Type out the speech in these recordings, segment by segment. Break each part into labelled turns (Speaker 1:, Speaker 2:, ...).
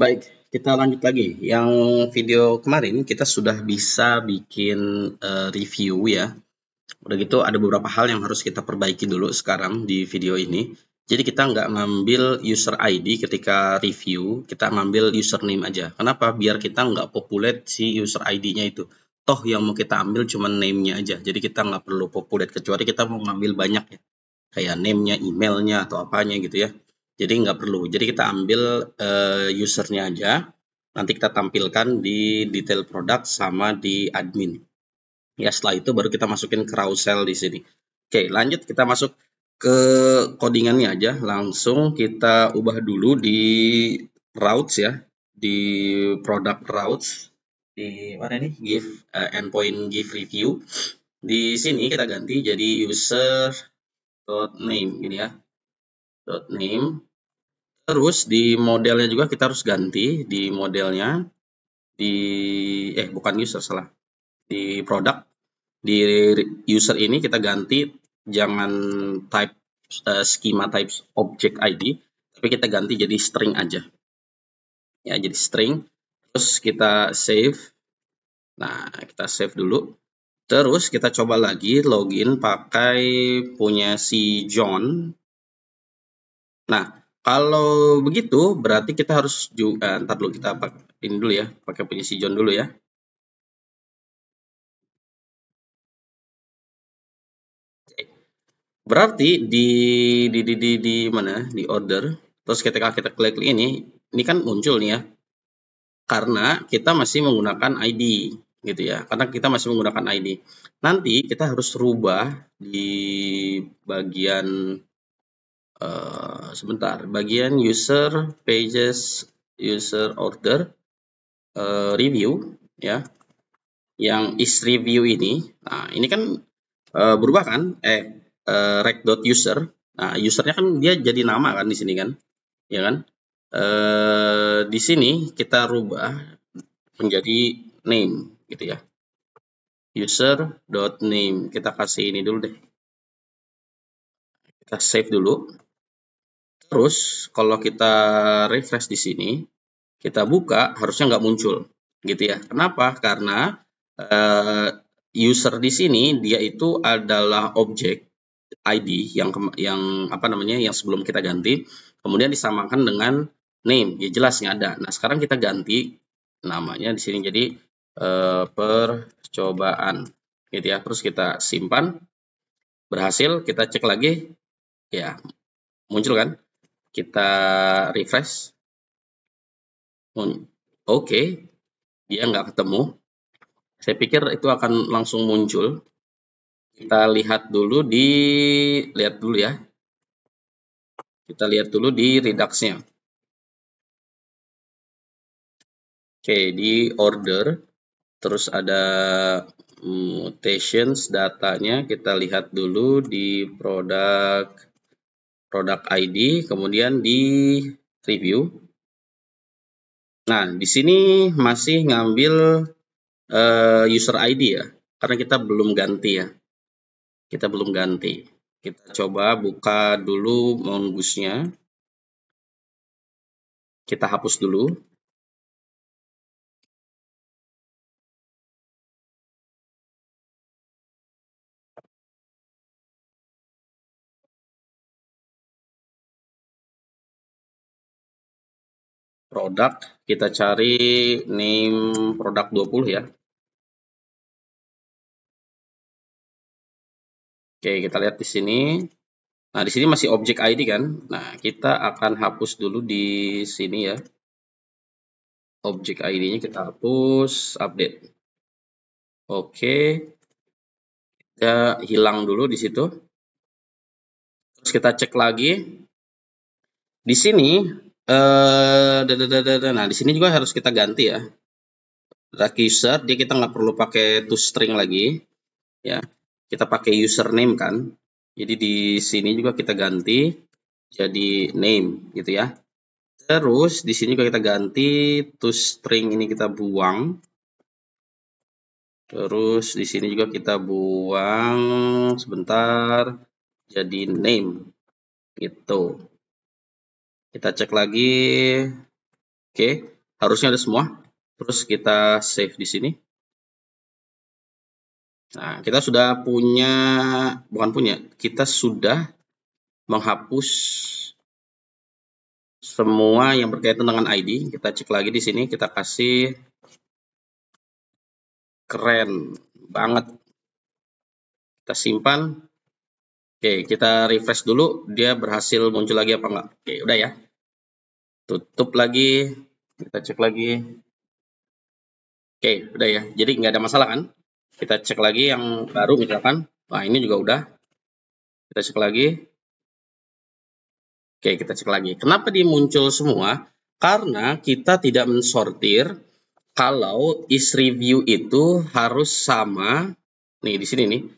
Speaker 1: Baik, kita lanjut lagi. Yang video kemarin kita sudah bisa bikin review ya. Udah gitu ada beberapa hal yang harus kita perbaiki dulu sekarang di video ini. Jadi kita nggak ngambil user ID ketika review, kita ngambil username aja. Kenapa? Biar kita nggak populate si user ID-nya itu. Toh yang mau kita ambil cuma name-nya aja. Jadi kita nggak perlu populate kecuali kita mau ngambil banyak ya. Kayak name-nya, emailnya atau apanya gitu ya. Jadi nggak perlu. Jadi kita ambil usernya aja. Nanti kita tampilkan di detail produk sama di admin. Ya, setelah itu baru kita masukin carousel di sini. Oke, lanjut kita masuk ke codingannya aja. Langsung kita ubah dulu di routes ya, di product routes. Di mana nih? Give endpoint give review. Di sini kita ganti jadi user name gini ya. Name. Terus di modelnya juga kita harus ganti di modelnya di bukan user salah. Di produk di user ini kita ganti jangan type schema types object ID, tapi kita ganti jadi string aja. Ya, jadi string. Terus kita save. Nah, kita save dulu. Terus kita coba lagi login pakai punya si John. Nah, kalau begitu berarti kita harus juga ntar dulu kita ini dulu ya, pakai punya si John dulu ya. Berarti di mana? Di order. Terus ketika kita klik ini kan muncul nih ya. Karena kita masih menggunakan ID gitu ya. Karena kita masih menggunakan ID. Nanti kita harus rubah di bagian sebentar, bagian user pages, user order review ya. Yang is review ini. Nah, ini kan berubah kan? Rec.user. Nah, usernya kan dia jadi nama kan di sini kan, ya kan? Di sini kita rubah menjadi name gitu ya. User.name. Kita kasih ini dulu deh. Kita save dulu. Terus kalau kita refresh di sini, kita buka harusnya nggak muncul gitu ya. Kenapa? Karena user di sini dia itu adalah objek ID yang apa namanya yang sebelum kita ganti, kemudian disamakan dengan name, ya jelas nggak ada. Nah sekarang kita ganti namanya di sini jadi percobaan, gitu ya. Terus kita simpan, berhasil, kita cek lagi, ya muncul kan? Kita refresh, oke, dia nggak ketemu. Saya pikir itu akan langsung muncul. Kita lihat dulu ya. Kita lihat dulu di Redux-nya. Oke, di order, terus ada mutations datanya, kita lihat dulu di produk ID, kemudian di review. Nah, di sini masih ngambil user ID ya, karena kita belum ganti ya. Kita belum ganti. Kita coba buka dulu mongoose-nya. Kita hapus dulu. Produk, kita cari name produk 20 ya. Oke, kita lihat di sini. Nah, di sini masih objek ID kan. Nah, kita akan hapus dulu di sini ya. Objek ID-nya kita hapus, update. Oke. Kita hilang dulu di situ. Terus kita cek lagi. Di sini nah di sini juga harus kita ganti ya. Drag user, dia kita nggak perlu pakai toString lagi ya. Kita pakai username kan. Jadi di sini juga kita ganti jadi name gitu ya. Terus di sini juga kita ganti toString ini kita buang. Terus di sini juga kita buang sebentar jadi name gitu. Kita cek lagi. Oke, harusnya ada semua. Terus kita save di sini. Nah, kita sudah punya, bukan punya, kita sudah menghapus semua yang berkaitan dengan ID. Kita cek lagi di sini, kita kasih keren banget. Kita simpan. Oke, kita refresh dulu, dia berhasil muncul lagi apa enggak. Oke, udah ya. Tutup lagi, kita cek lagi. Oke, udah ya. Jadi nggak ada masalah kan? Kita cek lagi yang baru misalkan. Nah, ini juga udah. Kita cek lagi. Oke, kita cek lagi. Kenapa dia muncul semua? Karena kita tidak mensortir kalau is review itu harus sama. Nih, di sini nih.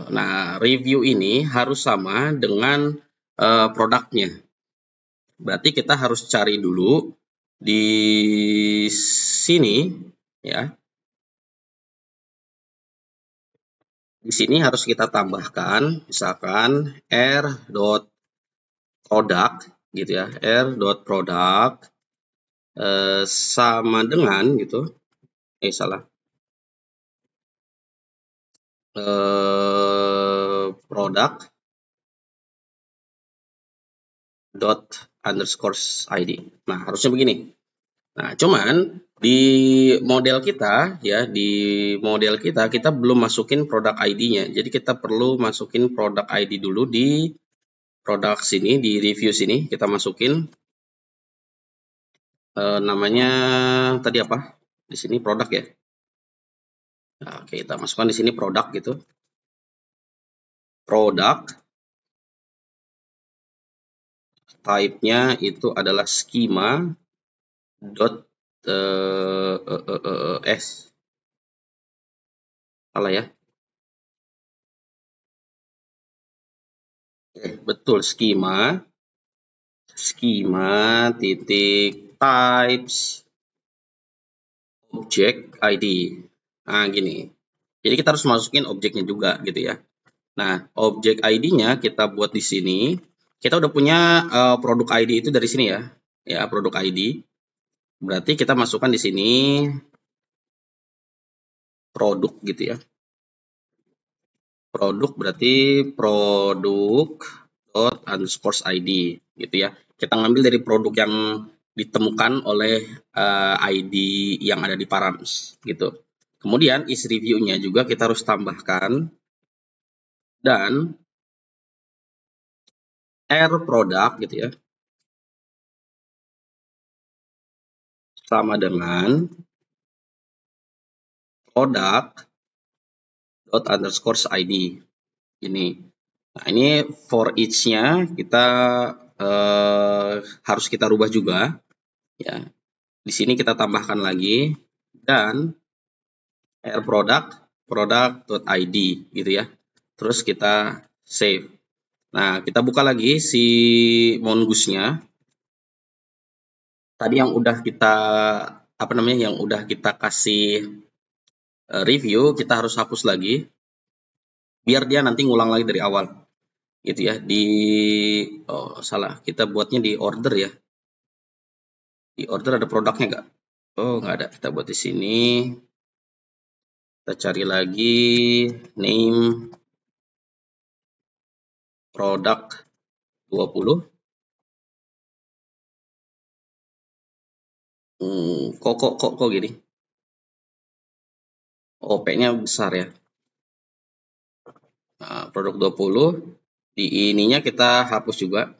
Speaker 1: Nah, review ini harus sama dengan produknya. Berarti kita harus cari dulu di sini ya. Di sini harus kita tambahkan misalkan r.product gitu ya, r.product sama dengan gitu. Salah. Product dot underscore ID. Nah, harusnya begini. Nah, cuman di model kita ya, kita belum masukin produk ID-nya. Jadi kita perlu masukin produk ID dulu di produk sini, di review sini kita masukin namanya tadi apa? Di sini produk ya. Nah, oke, kita masukkan di sini produk gitu. Produk type-nya itu adalah schema dot s. Salah ya. Betul, schema titik types object ID. Nah, gini. Jadi kita harus masukin objeknya juga gitu ya. Nah, objek ID-nya kita buat di sini. Kita udah punya produk ID itu dari sini ya. Ya, produk ID. Berarti kita masukkan di sini produk gitu ya. Produk berarti produk dot underscore ID gitu ya. Kita ngambil dari produk yang ditemukan oleh ID yang ada di params gitu. Kemudian is review-nya juga kita harus tambahkan dan r product gitu ya. Sama dengan product dot underscore ID ini. Nah, ini for each-nya kita harus kita rubah juga ya. Di sini kita tambahkan lagi dan r product.id gitu ya. Terus kita save. Nah, kita buka lagi si mongoose-nya. Tadi yang udah kita yang udah kita kasih review, kita harus hapus lagi biar dia nanti ngulang lagi dari awal. Gitu ya. Salah. Kita buatnya di order ya. Di order ada produknya nggak? Oh, nggak ada. Kita buat di sini. Kita cari lagi name product 20. Kok gini? P-nya besar ya. Nah, produk 20. Di ininya kita hapus juga.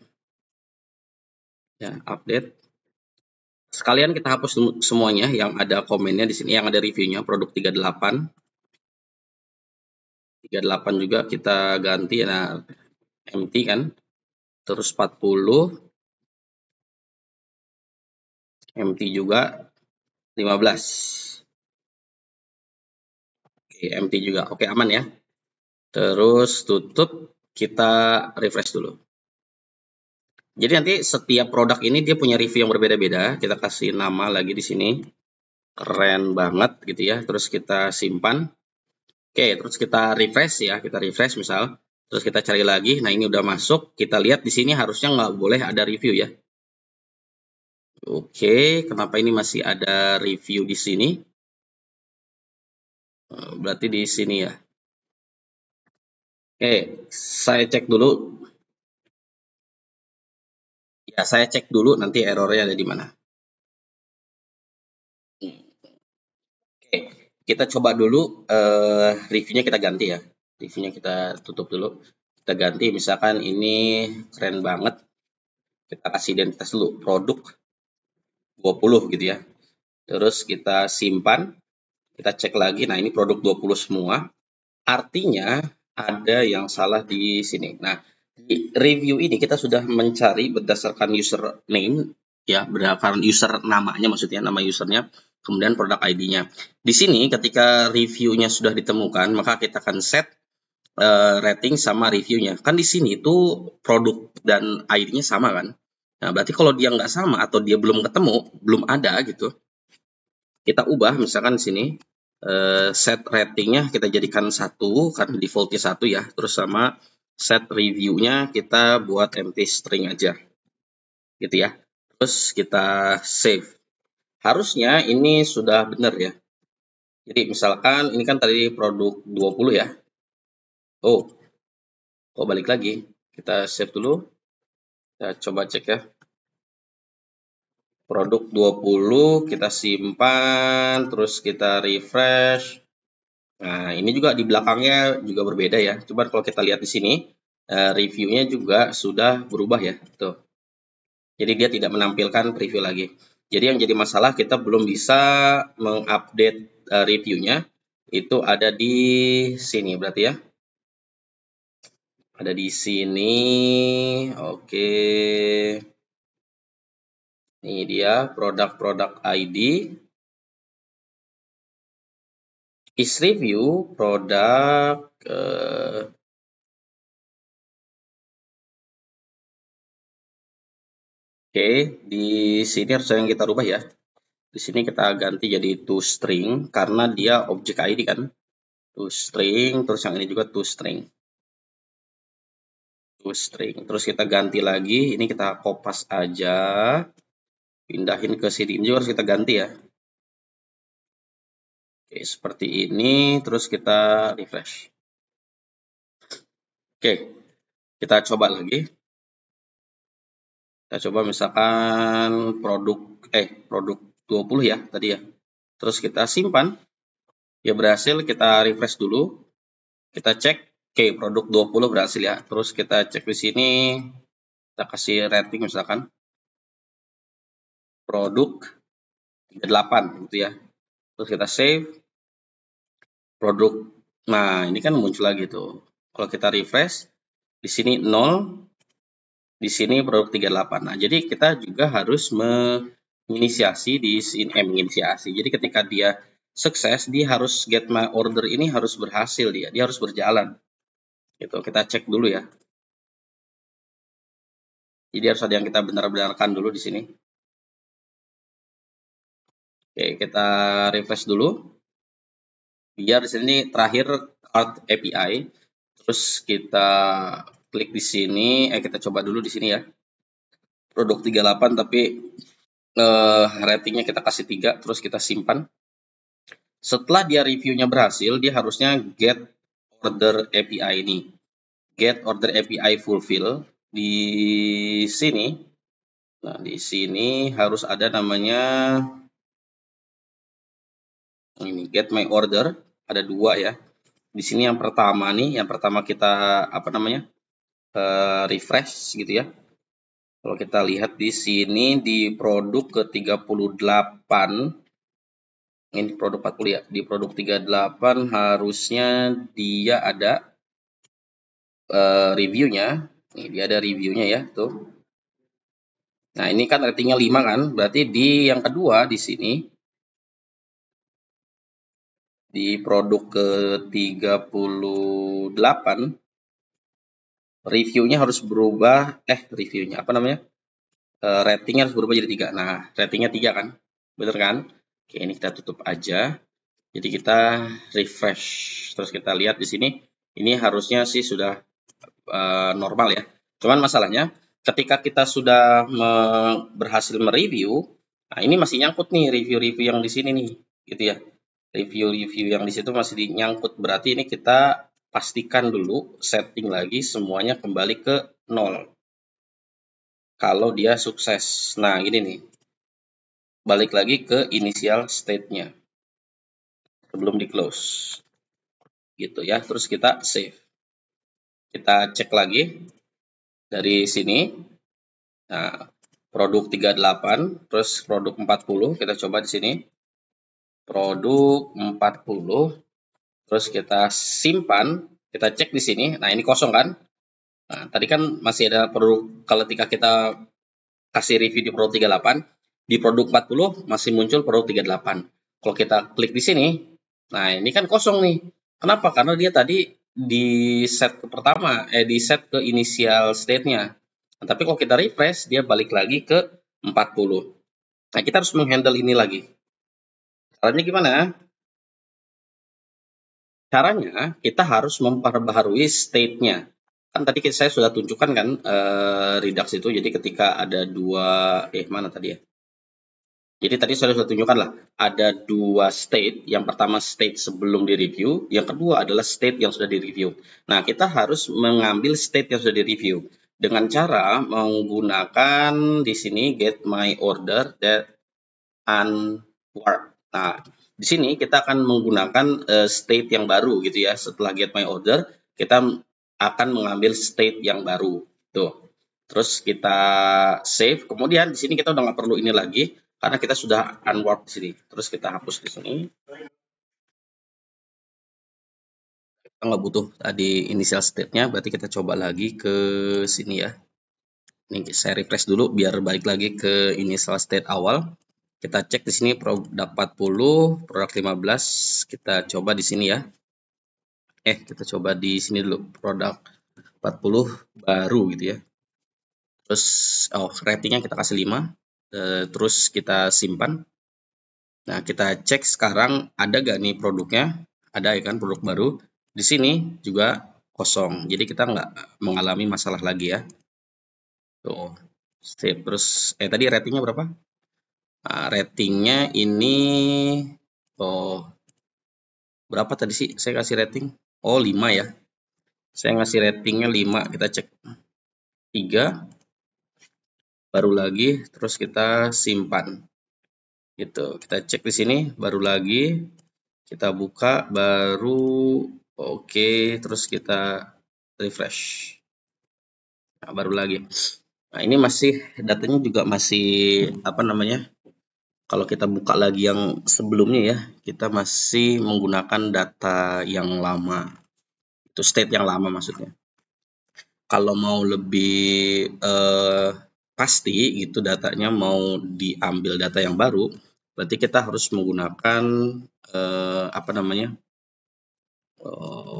Speaker 1: Ya, update. Sekalian kita hapus semuanya yang ada komennya di sini, yang ada reviewnya produk 38. 38 juga kita ganti, nah empty kan. Terus 40 empty juga, 15. Oke, empty juga. Oke, aman ya. Terus tutup, kita refresh dulu. Jadi nanti setiap produk ini dia punya review yang berbeda-beda. Kita kasih nama lagi di sini. Keren banget gitu ya. Terus kita simpan. Oke, terus kita refresh ya. Kita refresh misal. Terus kita cari lagi. Nah, ini udah masuk. Kita lihat di sini harusnya nggak boleh ada review ya. Oke, kenapa ini masih ada review di sini? Berarti di sini ya. Oke, saya cek dulu. Ya, saya cek dulu nanti errornya ada di mana. Oke, kita coba dulu reviewnya kita ganti ya. Reviewnya kita tutup dulu. Kita ganti, misalkan ini keren banget. Kita kasih identitas dulu, produk 20 gitu ya. Terus kita simpan, kita cek lagi. Nah, ini produk 20 semua. Artinya ada yang salah di sini. Nah, di review ini kita sudah mencari berdasarkan username ya, berdasarkan user namanya, maksudnya nama usernya, kemudian produk ID-nya. Di sini ketika reviewnya sudah ditemukan, maka kita akan set rating sama reviewnya. Kan di sini tuh produk dan ID-nya sama kan. Nah, berarti kalau dia nggak sama atau dia belum ketemu, belum ada gitu, kita ubah misalkan di sini set ratingnya kita jadikan 1 kan defaultnya 1 ya, terus sama set reviewnya kita buat empty string aja gitu ya, terus kita save. Harusnya ini sudah benar ya. Jadi misalkan ini kan tadi produk 20 ya. Oh balik lagi, kita save dulu, kita coba cek ya. Produk 20 kita simpan, terus kita refresh. Nah, ini juga di belakangnya juga berbeda ya. Coba kalau kita lihat di sini, reviewnya juga sudah berubah ya. Tuh. Jadi dia tidak menampilkan preview lagi. Jadi yang jadi masalah kita belum bisa mengupdate reviewnya. Itu ada di sini berarti ya. Ada di sini. Oke. Ini dia produk ID. Is review produk Oke, di sini harus yang kita rubah ya. Di sini kita ganti jadi toString karena dia objek ID kan. toString, terus yang ini juga toString. toString. Terus kita ganti lagi, ini kita kopas aja. Pindahin ke sini, ini juga harus kita ganti ya. Oke, seperti ini, terus kita refresh. Oke, kita coba lagi. Kita coba misalkan produk 20 ya tadi ya. Terus kita simpan. Ya berhasil, kita refresh dulu. Kita cek, oke produk 20 berhasil ya. Terus kita cek di sini, kita kasih rating misalkan produk 38 gitu ya. Terus kita save produk. Nah, ini kan muncul lagi tuh. Kalau kita refresh, di sini 0, di sini produk 38. Nah, jadi kita juga harus menginisiasi di sini, menginisiasi. Jadi ketika dia sukses, dia harus get my order ini harus berhasil dia harus berjalan. Gitu. Kita cek dulu ya. Jadi harus ada yang kita benar-benarkan dulu di sini. Oke, kita refresh dulu. Biar di sini terakhir Cart API. Terus kita klik di sini, kita coba dulu di sini ya. Produk 38 tapi ratingnya kita kasih 3, terus kita simpan. Setelah dia reviewnya berhasil, dia harusnya get order API ini. Get order API fulfill di sini. Nah, di sini harus ada namanya ini get my order, ada 2 ya. Di sini yang pertama nih, yang pertama kita apa namanya? Refresh gitu ya. Kalau kita lihat di sini di produk ke-38, ini produk 40 ya. Di produk 38 harusnya dia ada reviewnya. Nih, dia ada reviewnya ya, tuh. Nah, ini kan ratingnya 5 kan? Berarti di yang kedua di sini di produk ke-38 reviewnya harus berubah, reviewnya apa namanya? Ratingnya harus berubah jadi 3. Nah, ratingnya 3 kan? Bener kan? Oke, ini kita tutup aja. Jadi kita refresh. Terus kita lihat di sini, ini harusnya sih sudah normal ya. Cuman masalahnya, ketika kita sudah berhasil mereview, nah ini masih nyangkut nih review-review yang di sini nih, gitu ya. Review-review yang di situ masih nyangkut, berarti ini kita pastikan dulu setting lagi semuanya kembali ke 0. Kalau dia sukses. Nah, ini nih. Balik lagi ke initial state-nya sebelum di close. Gitu ya. Terus kita save. Kita cek lagi dari sini. Nah, produk 38, terus produk 40, kita coba di sini. Produk 40, terus kita simpan, kita cek di sini. Nah, ini kosong kan? Nah, tadi kan masih ada produk, kalau ketika kita kasih review di produk 38, di produk 40 masih muncul produk 38. Kalau kita klik di sini, nah ini kan kosong nih. Kenapa? Karena dia tadi di set ke pertama, di set ke initial state-nya. Nah, tapi kalau kita refresh, dia balik lagi ke 40. Nah, kita harus menghandle ini lagi. Caranya gimana? Caranya, kita harus memperbaharui state-nya. Kan tadi saya sudah tunjukkan kan Redux itu, jadi ketika ada dua, mana tadi ya? Jadi tadi saya sudah tunjukkan lah, ada dua state. Yang pertama state sebelum di-review, yang kedua adalah state yang sudah di-review. Nah, kita harus mengambil state yang sudah di-review dengan cara menggunakan di sini get my order that unwarp. Nah, di sini kita akan menggunakan state yang baru gitu ya. Setelah get my order, kita akan mengambil state yang baru. Tuh. Terus kita save. Kemudian di sini kita udah nggak perlu ini lagi karena kita sudah unwarp di sini. Terus kita hapus di sini. Kita nggak butuh tadi initial state-nya, berarti kita coba lagi ke sini ya. Ini saya refresh dulu biar balik lagi ke initial state awal. Kita cek di sini produk 40, produk 15, kita coba di sini ya. Kita coba di sini dulu, produk 40 baru gitu ya. Terus ratingnya kita kasih 5. Terus kita simpan. Nah, kita cek sekarang ada gak nih produknya? Ada ya kan, produk baru. Di sini juga kosong. Jadi kita nggak mengalami masalah lagi ya. Tuh. Save. Terus tadi ratingnya berapa? Nah, ratingnya ini berapa tadi sih? Saya kasih rating. 5 ya. Saya ngasih ratingnya 5. Kita cek 3. Baru lagi, terus kita simpan. Gitu. Kita cek di sini, baru lagi. Kita buka, baru oke, terus kita refresh. Nah, baru lagi. Nah, ini masih datanya juga masih kalau kita buka lagi yang sebelumnya ya, kita masih menggunakan data yang lama. Itu state yang lama maksudnya. Kalau mau lebih pasti gitu datanya, mau diambil data yang baru, berarti kita harus menggunakan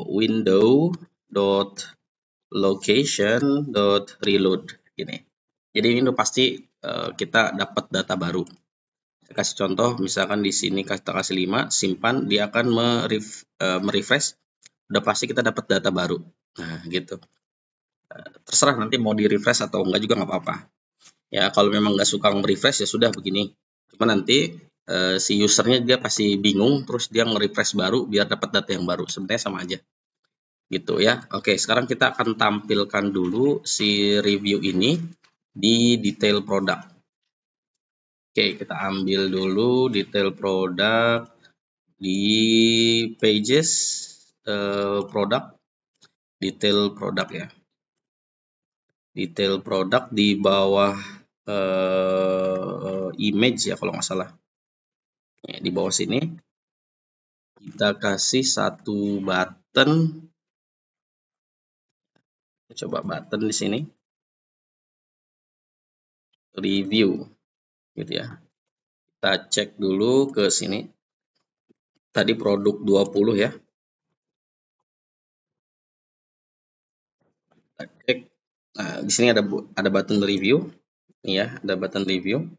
Speaker 1: window.location.reload ini. Jadi ini udah pasti kita dapat data baru. Saya kasih contoh, misalkan di sini kita kasih 5, simpan, dia akan merefresh, udah pasti kita dapat data baru. Nah, gitu. Terserah nanti mau di refresh atau enggak juga nggak apa-apa. Ya, kalau memang nggak suka nge-refresh ya sudah begini. Cuma nanti si usernya dia pasti bingung, terus dia nge-refresh baru biar dapat data yang baru. Sebenarnya sama aja. Gitu ya. Oke, sekarang kita akan tampilkan dulu si review ini di detail produk. Oke, kita ambil dulu detail produk di pages produk, detail produk ya. Detail produk di bawah image ya kalau nggak salah. Ya, di bawah sini kita kasih satu button. Coba button di sini. Review gitu ya. Kita cek dulu ke sini. Tadi produk 20 ya. Kita cek. Nah, di sini ada button review. Ini ya, ada button review.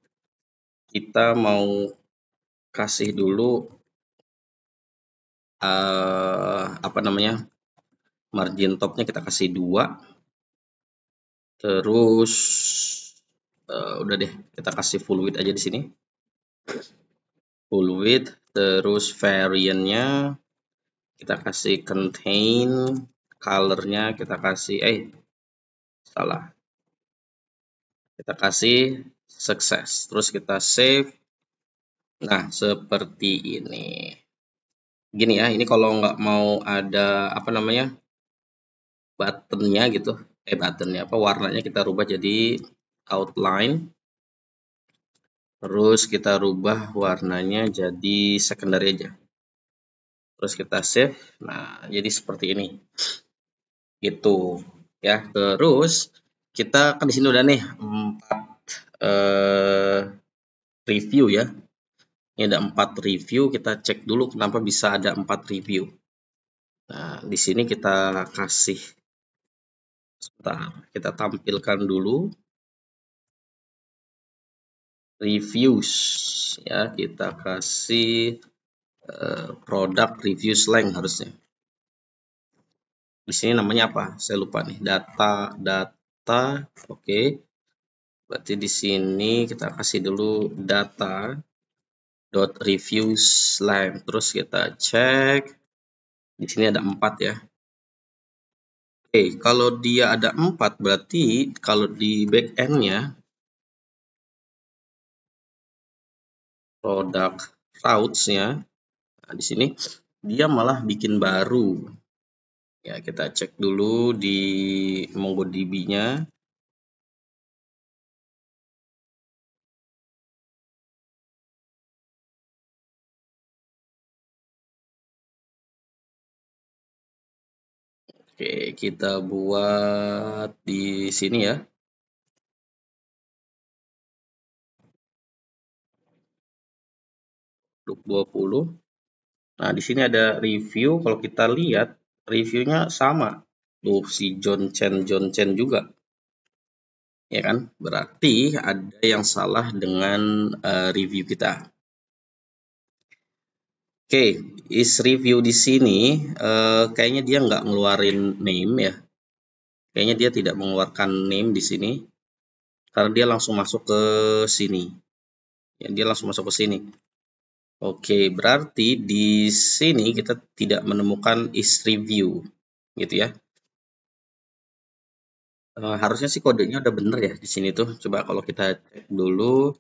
Speaker 1: Kita mau kasih dulu margin topnya kita kasih 2. Terus udah deh, kita kasih full width aja di sini. Full width, terus variantnya kita kasih contain, colornya kita kasih salah. Kita kasih sukses, terus kita save. Nah, seperti ini. Gini ya, ini kalau nggak mau ada apa namanya buttonnya gitu, buttonnya apa warnanya kita rubah jadi outline. Terus kita rubah warnanya jadi secondary aja. Terus kita save. Nah, jadi seperti ini. Gitu ya. Terus kita kan di sini udah nih 4 review ya. Ini ada 4 review, kita cek dulu kenapa bisa ada 4 review. Nah, di sini kita kasih sebentar, kita tampilkan dulu reviews ya, kita kasih product review slang harusnya. Di sini namanya apa? Saya lupa nih. Data. Oke. Berarti di sini kita kasih dulu data dot review slang. Terus kita cek. Di sini ada 4 ya. Oke, kalau dia ada 4 berarti kalau di back end-nya product routes-nya, nah di sini dia malah bikin baru. Ya, kita cek dulu di MongoDB-nya. Oke, kita buat di sini ya. Untuk 20. Nah, di sini ada review. Kalau kita lihat, reviewnya sama. Tuh, si John Chen juga. Ya kan? Berarti ada yang salah dengan review kita. Oke, is review di sini kayaknya dia nggak ngeluarin name ya. Kayaknya dia tidak mengeluarkan name di sini. Karena dia langsung masuk ke sini. Ya, dia langsung masuk ke sini. Oke, berarti di sini kita tidak menemukan is review, gitu ya. Harusnya sih kodenya udah bener ya di sini tuh. Coba kalau kita cek dulu,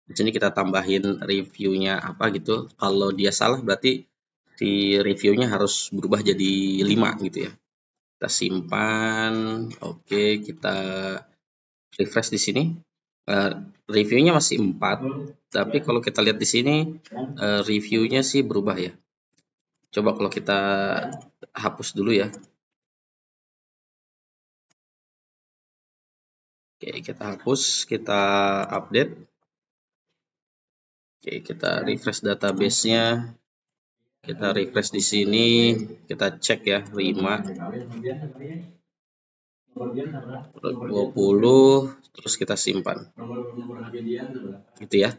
Speaker 1: di sini kita tambahin reviewnya apa gitu. Kalau dia salah berarti si reviewnya harus berubah jadi 5 gitu ya. Kita simpan, oke, kita refresh di sini. Reviewnya masih 4, tapi kalau kita lihat di sini reviewnya sih berubah ya. Coba kalau kita hapus dulu ya. Oke, kita hapus, kita update. Oke, kita refresh database-nya. Kita refresh di sini, kita cek ya, 5, 20, terus kita simpan. Gitu ya.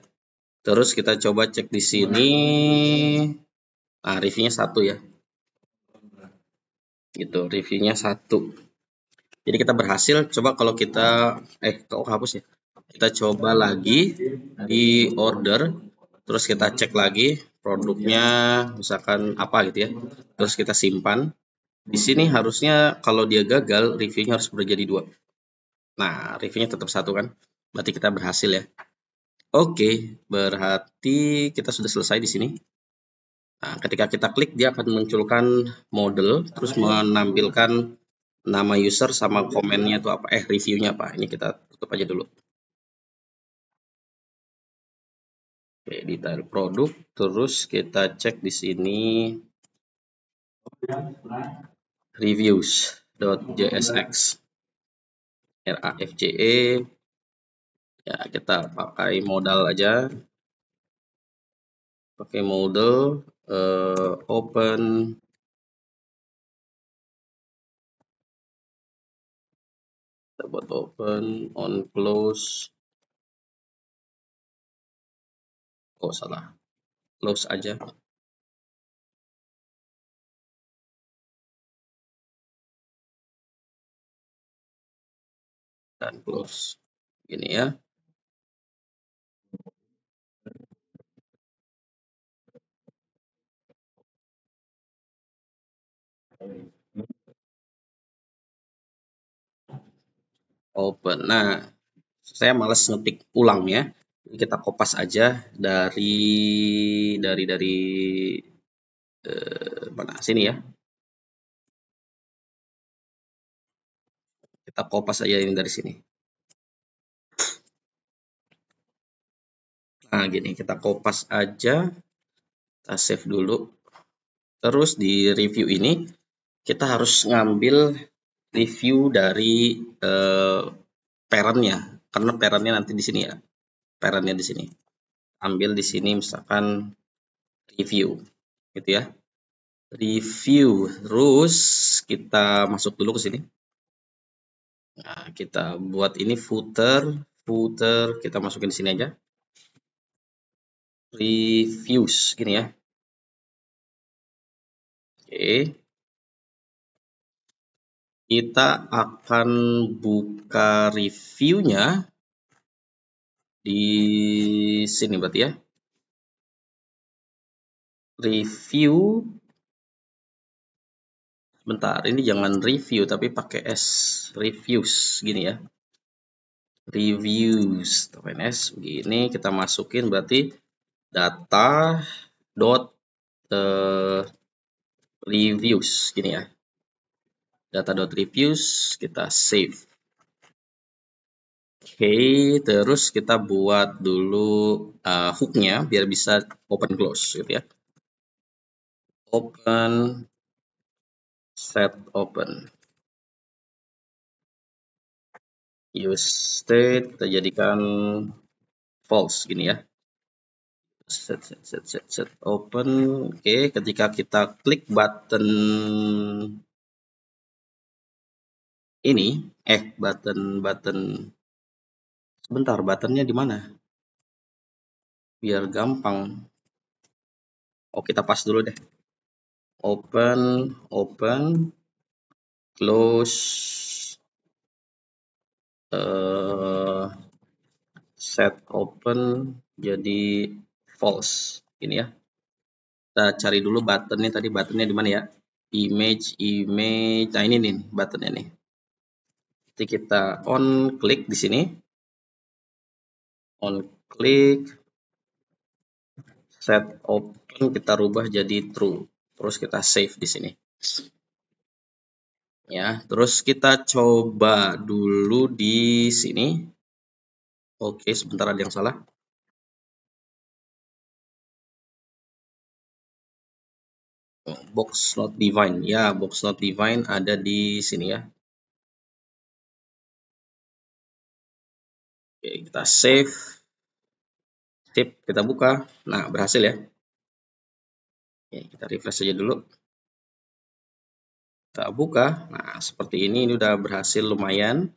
Speaker 1: Terus kita coba cek di sini. Nah, reviewnya 1 ya. Gitu, reviewnya 1. Jadi kita berhasil. Coba kalau kita kok hapus ya. Kita coba lagi di order, terus kita cek lagi produknya misalkan apa gitu ya. Terus kita simpan. Di sini harusnya kalau dia gagal, reviewnya harus berjadi 2. Nah, reviewnya tetap 1 kan. Berarti kita berhasil ya. Oke, berarti kita sudah selesai di sini. Nah, ketika kita klik, dia akan munculkan model, terus menampilkan nama user sama komennya itu apa, reviewnya apa. Ini kita tutup aja dulu. Oke, detail produk, terus kita cek di sini reviews.jsx rafce ya, kita pakai modal aja, pakai model open kita buat open on close, salah, close aja. dan close. Gini ya. Open. Nah, saya males ngetik ulang ya. Jadi kita kopas aja dari mana sini ya. Kita kopas aja ini dari sini. Nah, gini, kita kopas aja. Kita save dulu. Terus di review ini kita harus ngambil review dari parentnya, karena parentnya nanti di sini ya. Parentnya di sini. Ambil di sini misalkan review, gitu ya. Review, terus kita masuk dulu ke sini. Nah, kita buat ini footer kita masukin di sini aja. Reviews, gini ya. Oke. Kita akan buka reviewnya di sini berarti ya. Review. Bentar, ini jangan review tapi pakai S. Reviews, gini ya. Reviews, tambahin S, begini kita masukin berarti data dot reviews, gini ya. Data.reviews, kita save. Oke, terus kita buat dulu hooknya biar bisa open close gitu ya. Open, set open. Use state kita jadikan false gini ya. Set open. Oke, ketika kita klik button ini, button sebentar, buttonnya di mana? Biar gampang. Oh, kita pas dulu deh. Open, close, set open jadi false, ini ya. Kita cari dulu buttonnya tadi, buttonnya di mana ya? Image. Nah ini nih buttonnya nih. Jadi kita on klik di sini, on klik, set open kita rubah jadi true, terus kita save di sini. Ya, terus kita coba dulu di sini. Oke, sebentar ada yang salah. Box not defined. Ya, box not defined ada di sini ya. Oke, kita save. Sip, kita buka. Nah, berhasil ya. Oke, kita refresh saja dulu. Kita buka. Nah, seperti ini udah berhasil lumayan.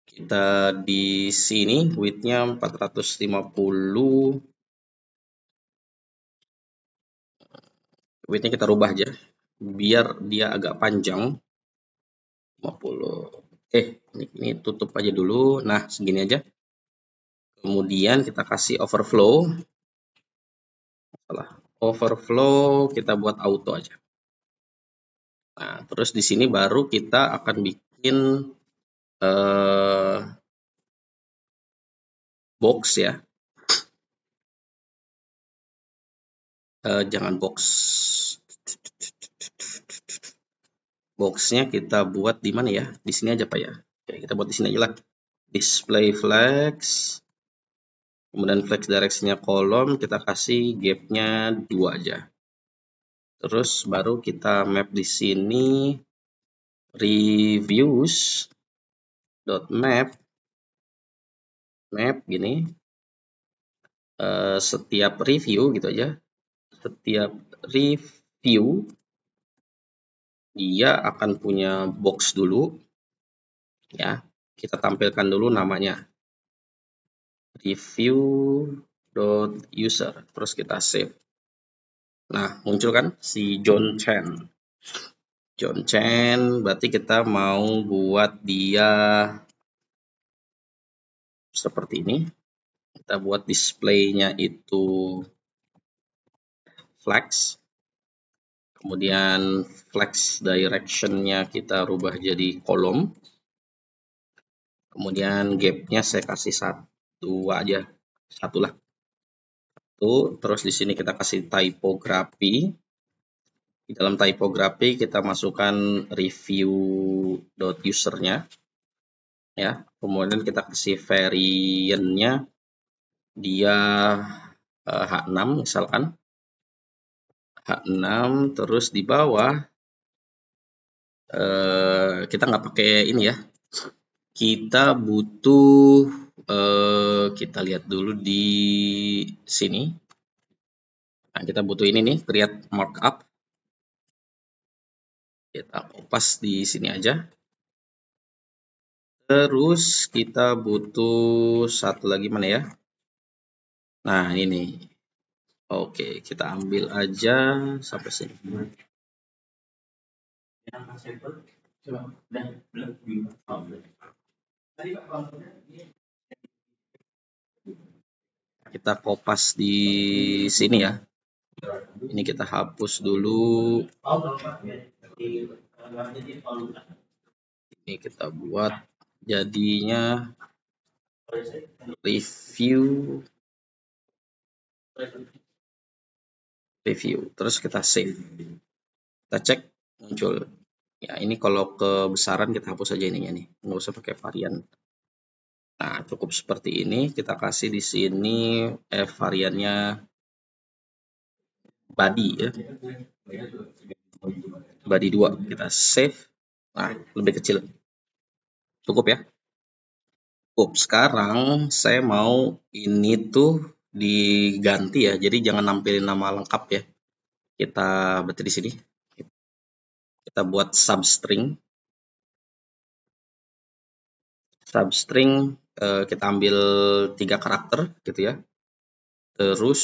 Speaker 1: Kita di sini width-nya 450. Width-nya kita rubah aja biar dia agak panjang. 50. Ini tutup aja dulu. Nah, segini aja. Kemudian kita kasih overflow. Overflow kita buat auto aja. Nah, terus di sini baru kita akan bikin box ya. Jangan box. Boxnya kita buat di mana ya? Di sini aja Pak ya. Oke, kita buat di sini aja lah. Display flex. Kemudian flex direction-nya kolom, kita kasih gap-nya 2 aja. Terus baru kita map di sini reviews.map. Map gini. Setiap review gitu aja. Setiap review dia akan punya box dulu ya. Kita tampilkan dulu namanya. Review.user, terus kita save. Nah, muncul kan si John Chen. John Chen, berarti kita mau buat dia seperti ini. Kita buat display-nya itu flex. Kemudian flex direction-nya kita rubah jadi kolom. Kemudian gap-nya saya kasih satu aja, satu lah. Terus di sini kita kasih typography. Di dalam typography kita masukkan review.user-nya. Ya, kemudian kita kasih variant-nya dia H6 misalkan. H6, terus di bawah kita nggak pakai ini ya. Kita butuh kita lihat dulu di sini. Nah, kita butuh ini nih, create markup. Kita kopas di sini aja. Terus kita butuh satu lagi mana ya? Nah, ini. Oke, kita ambil aja sampai sini. Kita kopas di sini ya. Ini kita hapus dulu. Ini kita buat jadinya review. Terus kita save. Kita cek muncul. Ya, ini kalau kebesaran kita hapus aja ininya nih. Nggak usah pakai varian. Nah, cukup seperti ini. Kita kasih di sini variannya body ya. Body 2. Kita save. Nah, lebih kecil. Cukup ya. Cukup. Sekarang saya mau ini tuh diganti ya. Jadi jangan nampilin nama lengkap ya. Kita berarti di sini. Kita buat substring. Substring kita ambil 3 karakter gitu ya. Terus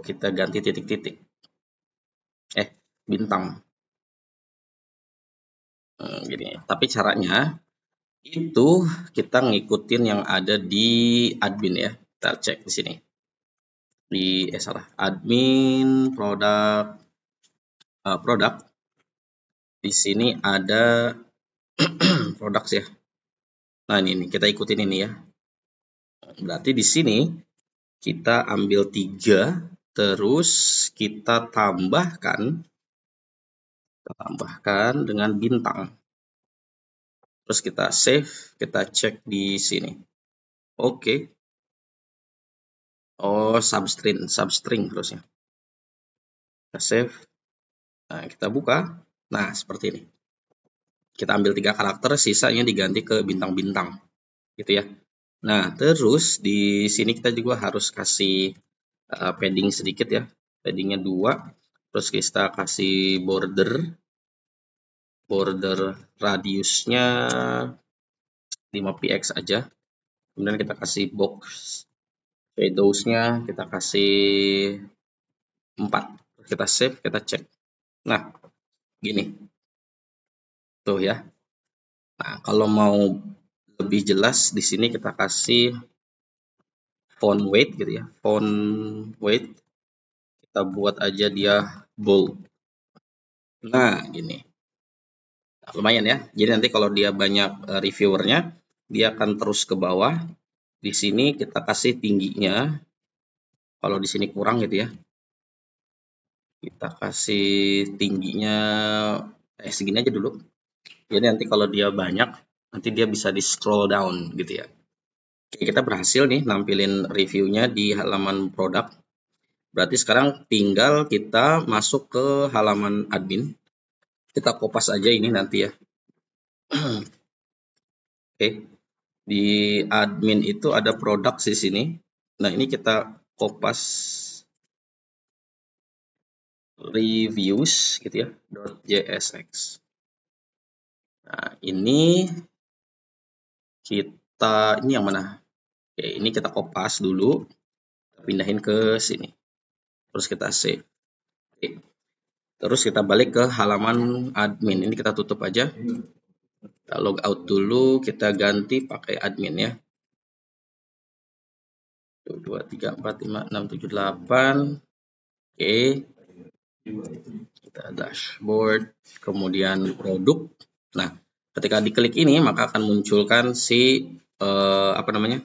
Speaker 1: kita ganti titik-titik. Bintang. Gini. Tapi caranya itu kita ngikutin yang ada di admin ya. Kita cek di sini. Admin produk. Di sini ada produk ya. Nah, ini kita ikutin ini ya. Berarti di sini kita ambil 3, terus kita tambahkan dengan bintang. Terus kita save, kita cek di sini. Oke. Oh, substring harusnya. Kita save. Nah, kita buka. Nah, seperti ini. Kita ambil 3 karakter, sisanya diganti ke bintang-bintang. Gitu ya. Nah, terus di sini kita juga harus kasih padding sedikit ya. Paddingnya 2. Terus kita kasih border radiusnya 5px aja. Kemudian kita kasih box shadows-nya kita kasih 4. Kita save, kita cek. Nah, gini. Tuh ya. Nah, kalau mau lebih jelas di sini kita kasih font weight gitu ya. Font weight kita buat aja dia bold. Nah, gini. Nah, lumayan ya. Jadi nanti kalau dia banyak reviewernya, dia akan terus ke bawah. Di sini kita kasih tingginya. Kalau di sini kurang gitu ya. Kita kasih tingginya segini aja dulu. Jadi nanti kalau dia banyak, nanti dia bisa di scroll down gitu ya. Oke, kita berhasil nih nampilin reviewnya di halaman produk. Berarti sekarang tinggal kita masuk ke halaman admin. Kita kopas aja ini nanti ya. Oke. Di admin itu ada produk di sini. Nah, ini kita kopas reviews gitu ya, .jsx. Nah, ini yang mana? Oke, ini kita kopas dulu. Kita pindahin ke sini. Terus kita save. Oke. Terus kita balik ke halaman admin. Ini kita tutup aja. Kita log out dulu, kita ganti pakai admin ya. 1, 2, 3, 4, 5, 6, 7, 8. Oke. Kita dashboard, kemudian produk. Nah, ketika diklik ini maka akan munculkan si apa namanya?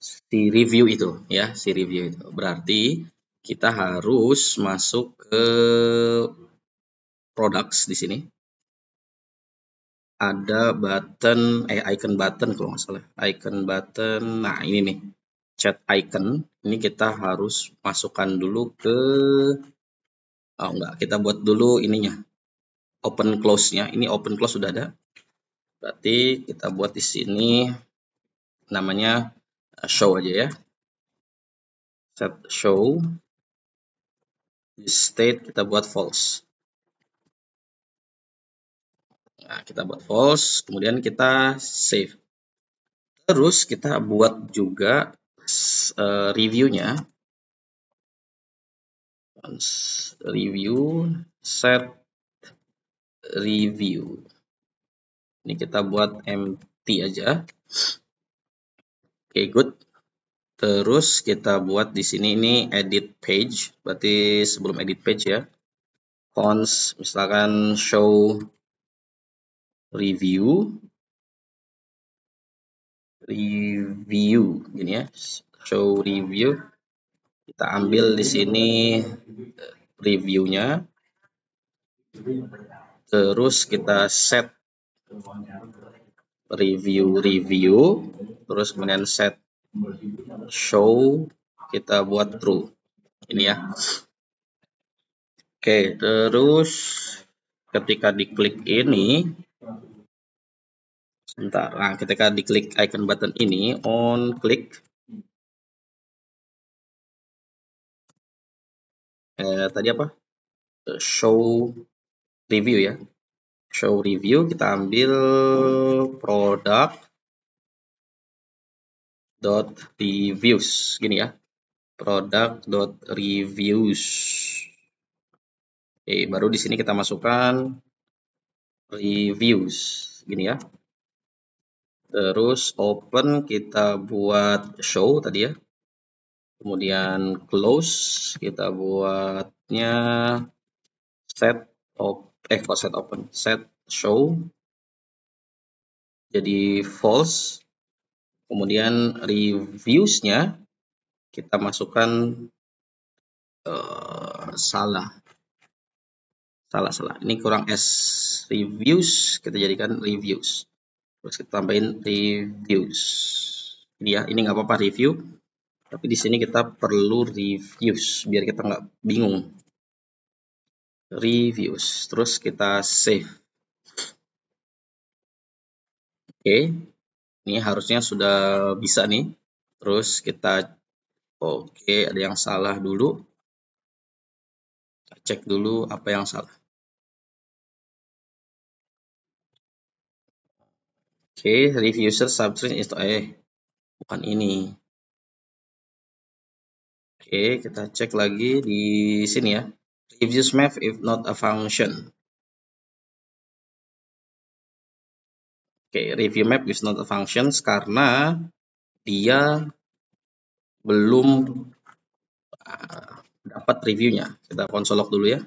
Speaker 1: Si review itu ya, si review itu. Berarti kita harus masuk ke products di sini. Ada button icon button kalau nggak salah. Icon button. Nah, ini nih. Chat icon. Ini kita harus masukkan dulu ke enggak, kita buat dulu ininya. Open close-nya. Ini open close sudah ada. Berarti kita buat di sini namanya show aja ya. Set show. Di state kita buat false. Nah, kita buat false, kemudian kita save. Terus kita buat juga reviewnya. Review, set review. Ini kita buat empty aja. Oke, good. Terus kita buat di sini ini edit page. Berarti sebelum edit page ya. Fonts misalkan show review gini ya. Show review. Kita ambil di sini reviewnya. Terus kita set review, terus kemudian set show, kita buat true. Ini ya. Oke, terus ketika diklik ini, sebentar. Nah, ketika diklik icon button ini, on klik. Tadi apa? Show review ya. Show review, kita ambil product dot reviews gini ya. Product dot reviews. Oke, baru di sini kita masukkan reviews gini ya. Terus open kita buat show tadi ya. Kemudian close kita buatnya set open, set show jadi false. Kemudian reviews-nya kita masukkan salah. Ini kurang S, reviews kita jadikan reviews. Terus kita tambahin reviews. Ini ya, ini nggak apa-apa review, tapi di sini kita perlu reviews biar kita nggak bingung. Reviews, terus kita save. Oke, ini harusnya sudah bisa nih. Terus kita ada yang salah dulu. Kita cek dulu apa yang salah. Oke, review user substring itu bukan ini. Oke, kita cek lagi di sini ya. Reviews map if not a function. Oke, review map is not a function karena dia belum dapat reviewnya. Kita console log dulu ya.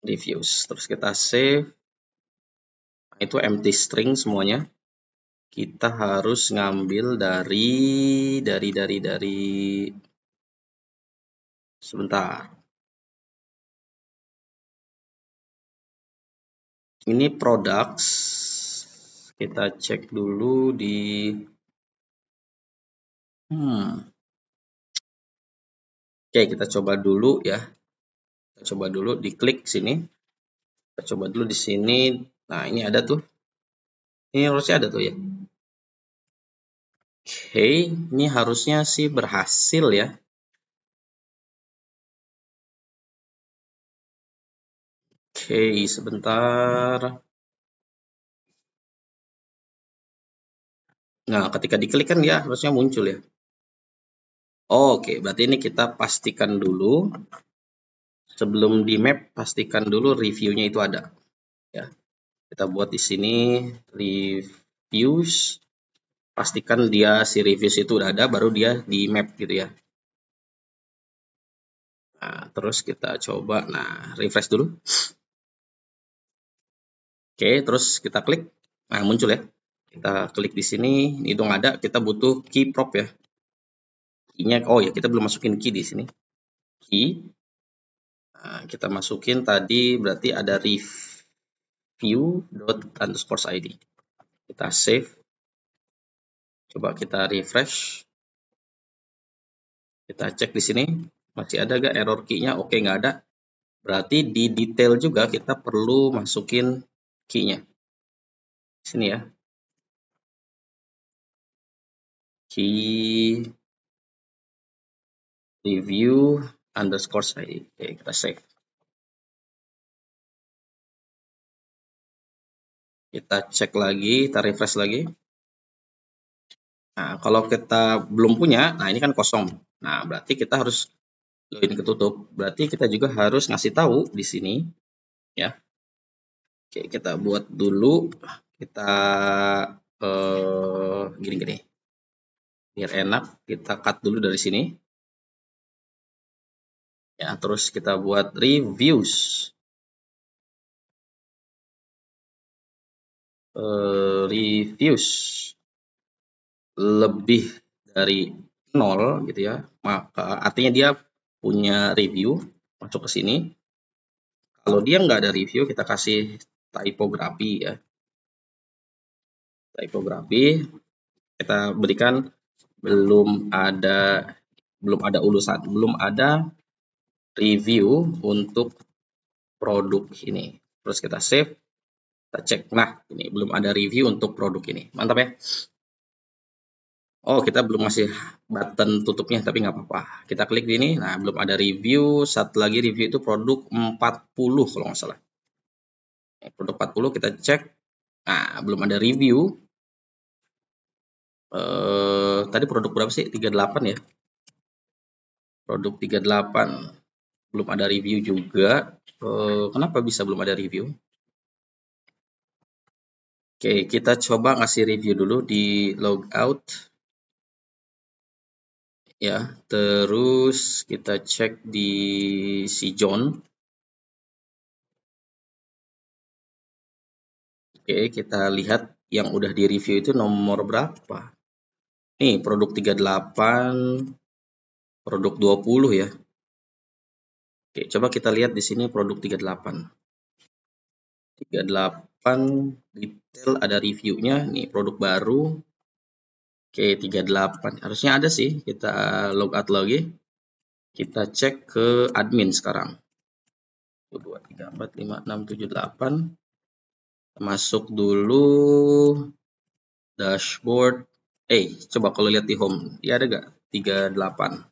Speaker 1: Reviews. Terus kita save. Nah, itu empty string semuanya. Kita harus ngambil dari sebentar. Ini products. Kita cek dulu di Oke, kita coba dulu ya. Kita coba dulu diklik sini. Kita coba dulu di sini. Nah, ini ada tuh. Ini harusnya ada tuh ya. Oke, ini harusnya sih berhasil ya. Oke, sebentar. Nah, ketika diklik kan dia harusnya muncul ya. Oke, berarti ini kita pastikan dulu sebelum di map pastikan dulu reviewnya itu ada ya. Kita buat di sini reviews, pastikan dia si reviews itu udah ada baru dia di map gitu ya. Nah, terus kita coba, nah refresh dulu. Oke, terus kita klik, nah muncul ya. Kita klik di sini, ini dong ada, kita butuh key prop ya. Key-nya, oh ya kita belum masukin key di sini. Key, nah, kita masukin tadi berarti ada review._id. Kita save, coba kita refresh. Kita cek di sini, masih ada gak error key-nya? Oke, nggak ada. Berarti di detail juga kita perlu masukin key-nya. Sini ya. Key review_id. Oke, kita save. Kita cek lagi, kita refresh lagi. Nah, kalau kita belum punya, nah ini kan kosong. Nah, berarti kita harus login ketutup. Berarti kita juga harus ngasih tahu di sini ya. Oke, kita buat dulu. Kita gini-gini. Biar enak, kita cut dulu dari sini. Ya, terus kita buat reviews. Reviews lebih dari 0 gitu ya, maka artinya dia punya review, masuk ke sini. Kalau dia nggak ada review, kita kasih typography ya. Typography kita berikan belum ada ulusan, belum ada review untuk produk ini. Terus kita save, kita cek. Nah, ini belum ada review untuk produk ini. Mantap ya. Oh, kita belum ngasih button tutupnya, tapi nggak apa-apa. Kita klik ini, nah belum ada review. Satu lagi review itu produk 40 kalau nggak salah. Produk 40 kita cek, nah belum ada review. Tadi produk berapa sih? 38 ya. Produk 38 belum ada review juga. Kenapa bisa belum ada review? Oke, kita coba ngasih review dulu di logout. Ya, terus kita cek di si John. Oke, kita lihat yang udah di review itu nomor berapa. Nih, produk 38, produk 20 ya. Oke, coba kita lihat di sini produk 38. 38 detail ada reviewnya, nih produk baru. Oke, 38. Harusnya ada sih, kita logout lagi. Kita cek ke admin sekarang. 1, 2, 3, 4, 5, 6, 7, 8. Masuk dulu dashboard. Coba kalau lihat di home, ya ada gak 38?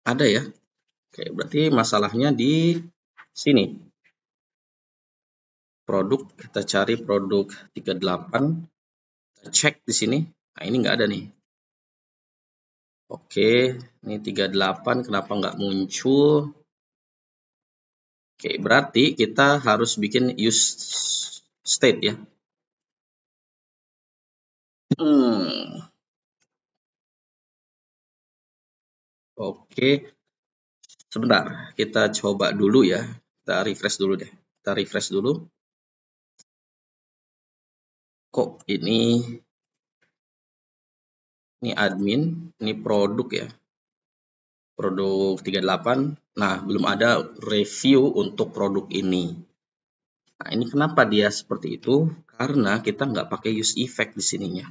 Speaker 1: Ada ya. Oke, berarti masalahnya di sini. Produk, kita cari produk 38. Kita cek di sini. Nah, ini nggak ada nih. Oke, ini 38 kenapa nggak muncul? Oke, berarti kita harus bikin use state ya. Oke, sebentar. Kita coba dulu ya. Kita refresh dulu deh. Kita refresh dulu. Kok ini admin, ini produk ya. Produk 38. Nah, belum ada review untuk produk ini. Nah, ini kenapa dia seperti itu? Karena kita nggak pakai use effect di sininya.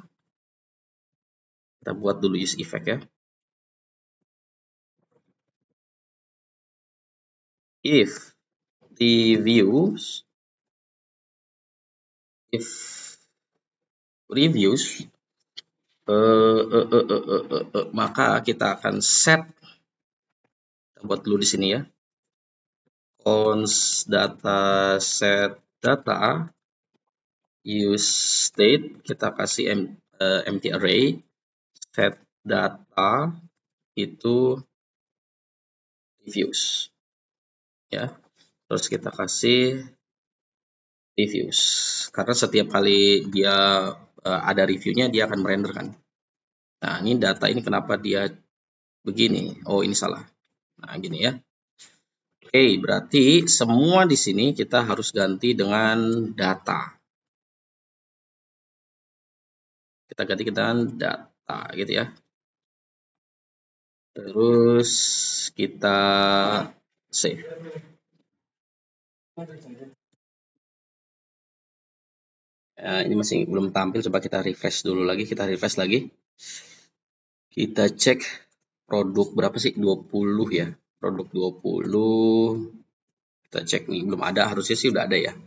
Speaker 1: Kita buat dulu use effect ya. If reviews, maka kita akan set, kita buat dulu di sini ya, const data set data use state, kita kasih empty array, set data itu reviews ya. Terus kita kasih reviews karena setiap kali dia ada reviewnya dia akan merenderkan. Nah, ini data ini kenapa dia begini? Oh, ini salah. Nah, gini ya. Oke, berarti semua di sini kita harus ganti dengan data. Kita ganti dengan data gitu ya. Terus kita save. Ini masih belum tampil, coba kita refresh dulu lagi, kita refresh lagi. Kita cek produk berapa sih? 20 ya. Produk 20. Kita cek nih, belum ada, harusnya sih udah ada ya.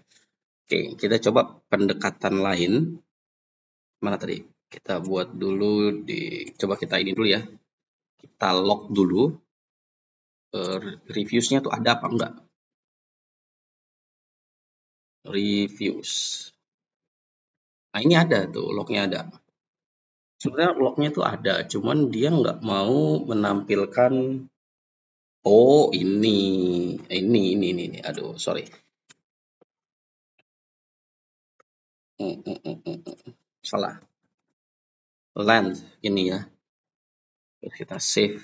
Speaker 1: Oke, kita coba pendekatan lain. Mana tadi? Kita buat dulu coba kita ini dulu ya. Kita log dulu. Reviewsnya tuh ada apa enggak? Reviews. Nah, ini ada tuh, lognya ada. Sebenarnya lognya tuh ada, cuman dia nggak mau menampilkan. Oh, ini. Aduh, sorry. Salah. Land ini ya. Terus kita save.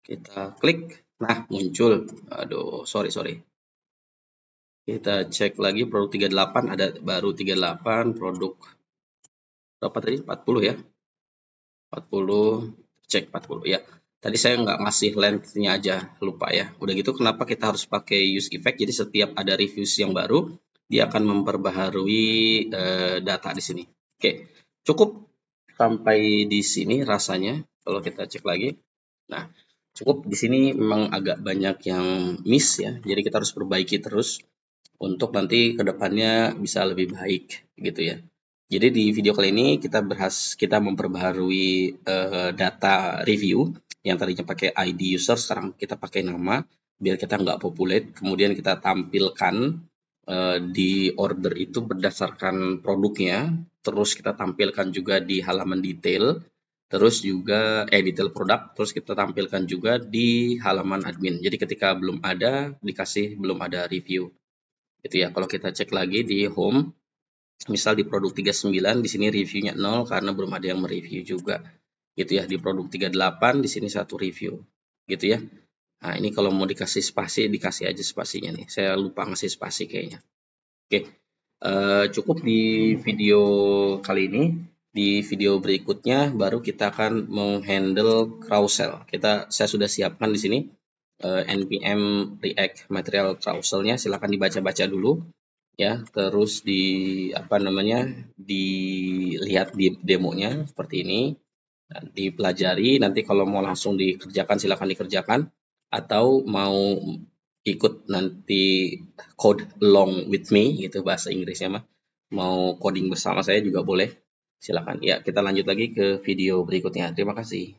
Speaker 1: Kita klik. Nah, muncul. Aduh, sorry. Kita cek lagi produk 38, ada baru 38, produk berapa tadi? 40 ya. 40, cek 40 ya. Tadi saya nggak ngasih length-nya aja, lupa ya. Udah gitu kenapa kita harus pakai use effect? Jadi setiap ada reviews yang baru, dia akan memperbaharui data di sini. Oke, cukup sampai di sini rasanya. Kalau kita cek lagi, nah cukup di sini memang agak banyak yang miss ya. Jadi kita harus perbaiki terus untuk nanti kedepannya bisa lebih baik gitu ya. Jadi di video kali ini kita memperbaharui data review yang tadinya pakai ID user, sekarang kita pakai nama biar kita nggak populate. Kemudian kita tampilkan di order itu berdasarkan produknya. Terus kita tampilkan juga di halaman detail. Terus juga detail produk. Terus kita tampilkan juga di halaman admin. Jadi ketika belum ada dikasih belum ada review. Gitu ya. Kalau kita cek lagi di home, misal di produk 39 di sini reviewnya 0 karena belum ada yang mereview juga. Gitu ya. Di produk 38 di sini 1 review. Gitu ya. Nah, ini kalau mau dikasih spasi, dikasih aja spasinya nih. Saya lupa ngasih spasi kayaknya. Oke. Cukup di video kali ini. Di video berikutnya baru kita akan menghandle carousel. Saya sudah siapkan di sini npm react material carousel-nya, silakan dibaca-baca dulu ya, terus dilihat di demonya seperti ini, dipelajari, nanti kalau mau langsung dikerjakan silakan dikerjakan, atau mau ikut nanti code along with me gitu bahasa Inggrisnya mah, mau coding bersama saya juga boleh, silakan ya. Kita lanjut lagi ke video berikutnya, terima kasih.